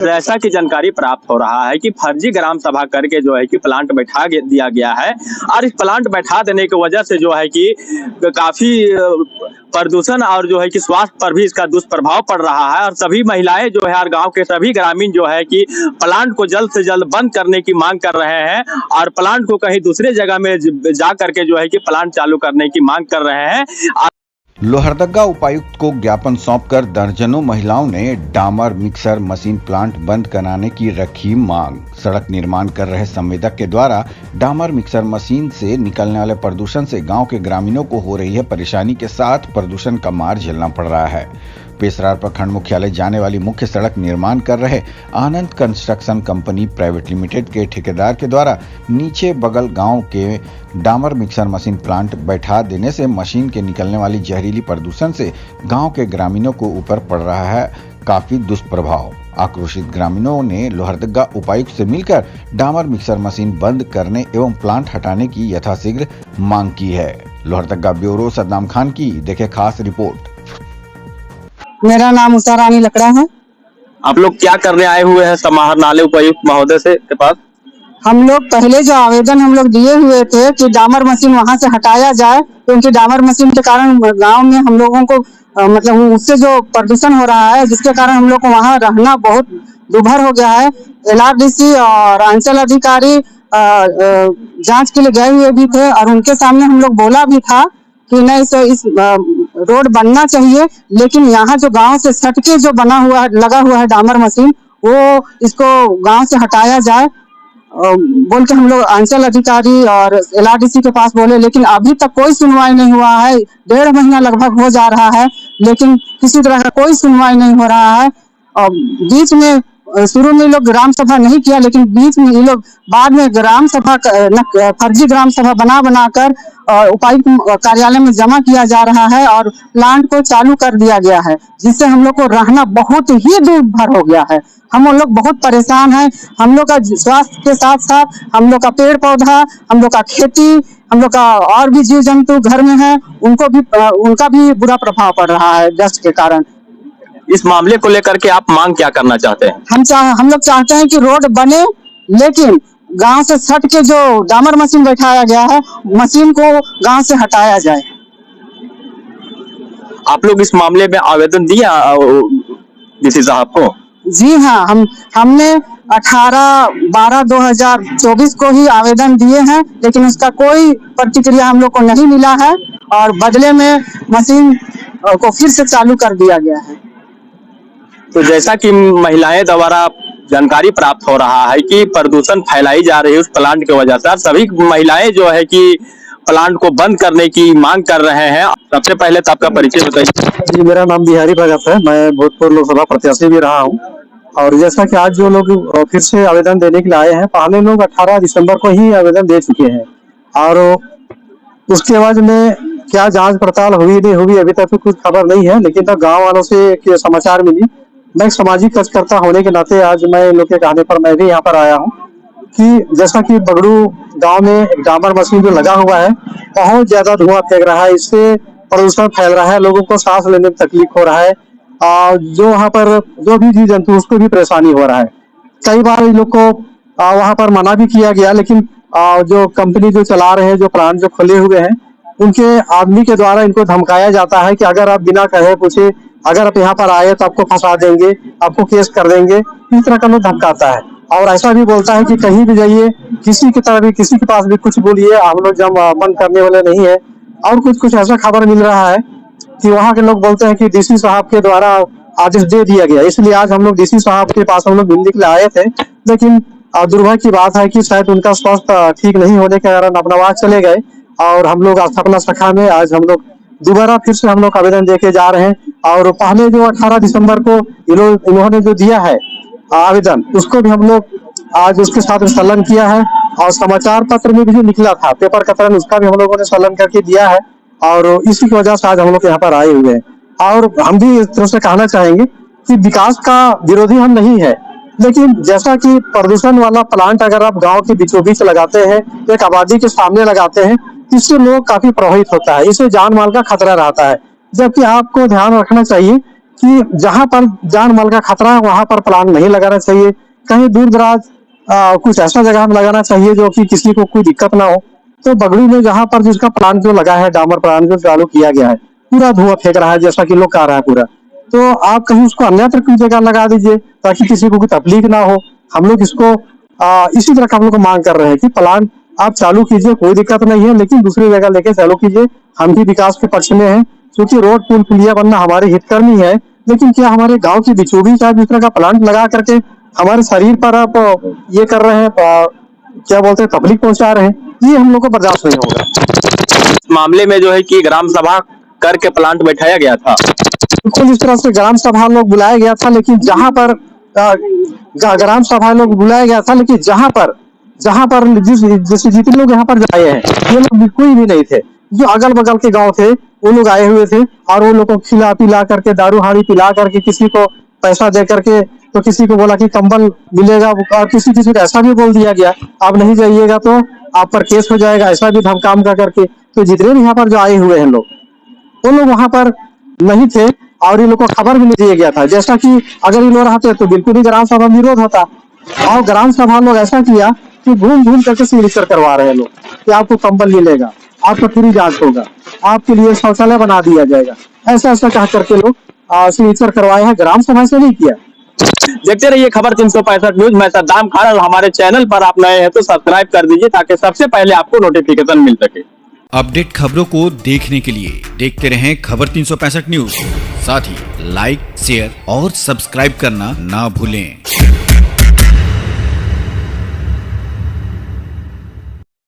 जैसा कि जानकारी प्राप्त हो रहा है कि फर्जी ग्राम सभा करके जो है कि प्लांट बैठा दिया गया है और इस प्लांट बैठा देने की वजह से जो है कि काफी प्रदूषण और जो है कि स्वास्थ्य पर भी इसका दुष्प्रभाव पड़ रहा है और सभी महिलाएं जो है और गांव के सभी ग्रामीण जो है कि प्लांट को जल्द से जल्द बंद करने की मांग कर रहे हैं और प्लांट को कहीं दूसरे जगह में जा करके जो है कि प्लांट चालू करने की मांग कर रहे हैं। लोहरदगा उपायुक्त को ज्ञापन सौंपकर दर्जनों महिलाओं ने डामर मिक्सर मशीन प्लांट बंद कराने की रखी मांग। सड़क निर्माण कर रहे संवेदक के द्वारा डामर मिक्सर मशीन से निकलने वाले प्रदूषण से गांव के ग्रामीणों को हो रही है परेशानी के साथ प्रदूषण का मार झेलना पड़ रहा है। पेशरार प्रखंड मुख्यालय जाने वाली मुख्य सड़क निर्माण कर रहे आनंद कंस्ट्रक्शन कंपनी प्राइवेट लिमिटेड के ठेकेदार के द्वारा नीचे बगल गांव के डामर मिक्सर मशीन प्लांट बैठा देने से मशीन के निकलने वाली जहरीली प्रदूषण से गांव के ग्रामीणों को ऊपर पड़ रहा है काफी दुष्प्रभाव। आक्रोशित ग्रामीणों ने लोहरदगा उपायुक्त से मिलकर डामर मिक्सर मशीन बंद करने एवं प्लांट हटाने की यथाशीघ्र मांग की है। लोहरदगा ब्यूरो सद्दाम खान की देखे खास रिपोर्ट। मेरा नाम उषा रानी लकड़ा है। आप लोग क्या करने आए हुए हैं समाहरणालय उपायुक्त महोदय से के पास? हम लोग पहले जो आवेदन हम लोग दिए हुए थे कि डामर मशीन वहां से हटाया जाए, क्योंकि डामर मशीन के कारण गांव में हम लोगों को मतलब उससे जो प्रदूषण हो रहा है जिसके कारण हम लोग को वहां रहना बहुत दुभर हो गया है। LRDC और अंचल अधिकारी जांच के लिए गए हुए भी थे और उनके सामने हम लोग बोला भी था कि नहीं तो इस रोड बनना चाहिए, लेकिन यहाँ जो गांव से सटके जो बना हुआ लगा हुआ है डामर मशीन वो इसको गांव से हटाया जाए बोल के हम लोग अंचल अधिकारी और LRDC के पास बोले, लेकिन अभी तक कोई सुनवाई नहीं हुआ है। 1.5 महीना लगभग हो जा रहा है लेकिन किसी तरह का कोई सुनवाई नहीं हो रहा है। और बीच में शुरू में लोग ग्राम सभा नहीं किया, लेकिन बीच में ये लोग बाद में ग्राम सभा फर्जी ग्राम सभा बना कर उपायुक्त कार्यालय में जमा किया जा रहा है और प्लांट को चालू कर दिया गया है, जिससे हम लोग को रहना बहुत ही दुर्भर हो गया है। हम लोग बहुत परेशान हैं। हम लोग का स्वास्थ्य के साथ साथ हम लोग का पेड़ पौधा, हम लोग का खेती, हम लोग का और भी जीव जंतु घर में है, उनका भी बुरा प्रभाव पड़ रहा है डस्ट के कारण। इस मामले को लेकर के आप मांग क्या करना चाहते हैं? हम लोग चाहते हैं कि रोड बने, लेकिन गांव से सट के जो डामर मशीन बैठाया गया है मशीन को गांव से हटाया जाए। आप लोग इस मामले में आवेदन दिया डीसी साहब को? जी हाँ, हमने 18/12/2024 को ही आवेदन दिए हैं, लेकिन उसका कोई प्रतिक्रिया हम लोग को नहीं मिला है और बदले में मशीन को फिर से चालू कर दिया गया है। तो जैसा कि महिलाएं द्वारा जानकारी प्राप्त हो रहा है कि प्रदूषण फैलाई जा रही है उस प्लांट की वजह से, सभी महिलाएं जो है कि प्लांट को बंद करने की मांग कर रहे हैं। सबसे पहले तो आपका परिचय बताइए। जी, मेरा नाम बिहारी भगत है। मैं भूतपूर्व लोकसभा प्रत्याशी भी रहा हूं और जैसा कि आज जो लोग फिर से आवेदन देने के लिए आए हैं, पहले लोग 18 दिसंबर को ही आवेदन दे चुके हैं और उसके बाद में क्या जांच पड़ताल हुई नहीं हुई अभी तक तो कुछ खबर नहीं है, लेकिन तो गाँव वालों से समाचार मिली। मैं एक सामाजिक कार्यकर्ता होने के नाते आज मैं लोग के कहने पर मैं भी यहाँ पर आया हूँ कि जैसा कि बगड़ू गांव में एक डामर मशीन जो लगा हुआ है बहुत ज्यादा धुआं फेंक रहा है, इससे प्रदूषण फैल रहा है, लोगों को सांस लेने में तकलीफ हो रहा है और जो वहाँ पर जो भी जीव जंतु उसको भी परेशानी हो रहा है। कई बार इन लोग को वहाँ पर मना भी किया गया, लेकिन जो कंपनी जो चला रहे हैं, जो प्लांट जो खुले हुए हैं, उनके आदमी के द्वारा इनको धमकाया जाता है कि अगर आप बिना कहे पूछे अगर आप यहाँ पर आए तो आपको फंसा देंगे, आपको केस कर देंगे, इस तरह का लोग धमकाता है। और ऐसा भी बोलता है कि कहीं भी जाइए, किसी की तरह भी किसी के पास भी कुछ बोलिए, हम लोग जब बंद करने वाले नहीं है। और कुछ ऐसा खबर मिल रहा है कि वहाँ के लोग बोलते हैं कि डीसी साहब के द्वारा आदेश दे दिया गया, इसलिए आज हम लोग डीसी साहब के पास हम लोग मिलने के लिए आए थे, लेकिन दुर्भाग्य की बात है कि शायद उनका स्वास्थ्य ठीक नहीं होने के कारण अपना वास चले गए और हम लोग स्थापना शाखा में आज हम लोग दोबारा फिर से हम लोग आवेदन देके जा रहे हैं। और पहले जो 18 दिसंबर को इन्होंने जो दिया है आवेदन, उसको भी हम लोग आज उसके साथ संलग्न किया है और समाचार पत्र में भी जो निकला था पेपर कतरन, उसका भी हम लोगों ने संलग्न करके दिया है और इसी की वजह से आज हम लोग यहाँ पर आए हुए हैं। और हम भी इस तरह से कहना चाहेंगे कि विकास का विरोधी हम नहीं है, लेकिन जैसा कि प्रदूषण वाला प्लांट अगर आप गांव के बीचों बीच लगाते हैं, एक आबादी के सामने लगाते हैं, इससे लोग काफी प्रभावित होता है, इससे जान माल का खतरा रहता है। जबकि आपको ध्यान रखना चाहिए कि जहां पर जान माल का खतरा है वहां पर प्लांट नहीं लगाना चाहिए। कहीं दूर दराज कुछ ऐसा जगह में लगाना चाहिए जो कि किसी को कोई दिक्कत ना हो। तो बगड़ी में जहां पर जिसका प्लांट जो लगा है, डामर प्लांट जो चालू किया गया है, पूरा धुआं फेंक रहा है, जैसा कि लोग कह रहा है पूरा। तो आप कहीं उसको अन्यत्र की जगह लगा दीजिए ताकि किसी को कोई तकलीफ ना हो। हम लोग इसको इसी तरह का हम लोग मांग कर रहे हैं कि प्लांट आप चालू कीजिए, कोई दिक्कत नहीं है, लेकिन दूसरी जगह लेके चालू कीजिए। हम भी विकास के पक्ष में हैं, क्योंकि रोड पुल पुलिया बनना हमारे हितकर्मी है, लेकिन क्या हमारे गांव की बिचौबीच आप इस तरह का प्लांट लगा करके हमारे शरीर पर आप ये कर रहे हैं, क्या बोलते हैं, तकलीफ पहुंचा रहे हैं, ये हम लोग को बर्दाश्त नहीं होगा। इस मामले में जो है कि ग्राम सभा करके प्लांट बैठाया गया था। बिल्कुल, इस तरह से ग्राम सभा लोग बुलाया गया था, लेकिन जहां पर ग्राम सभा लोग बुलाया गया था, लेकिन जहां पर जैसे जितने लोग यहाँ पर आए हैं, ये लोग कोई भी नहीं थे। जो अगल बगल के गांव थे वो लोग आए हुए थे, और वो लोग को खिला पिला करके, दारू हाड़ी पिला करके, किसी को पैसा दे करके, तो किसी को बोला कि कंबल मिलेगा, और किसी को ऐसा भी बोल दिया गया आप नहीं जाइएगा तो आप पर केस हो जाएगा, ऐसा भी धमकाम का करके। तो जितने भी यहाँ पर जो आए हुए हैं लोग, वो लोग वहां पर नहीं थे, और इन लोग को खबर भी नहीं दिया गया था। जैसा कि अगर इन लोग रहते तो बिल्कुल ही ग्राम सभा विरोध होता, और ग्राम सभा लोग ऐसा किया कि घूम घूम करके सिग्नेचर करवा रहे हैं लोग कि आपको कंबल मिलेगा, आपका फ्री जांच होगा, आपके लिए शौचालय बना दिया जाएगा, ऐसा ऐसा कह करके लोग सिग्नेचर करवाए हैं। ग्राम सभा से नहीं किया। देखते रहिए खबर 365 न्यूज। मैं सद्दाम खान, और हमारे चैनल पर आप नए हैं तो सब्सक्राइब कर दीजिए ताकि सबसे पहले आपको नोटिफिकेशन मिल सके। अपडेट खबरों को देखने के लिए देखते रहें खबर 365 न्यूज। साथ ही लाइक, शेयर और सब्सक्राइब करना ना भूलें।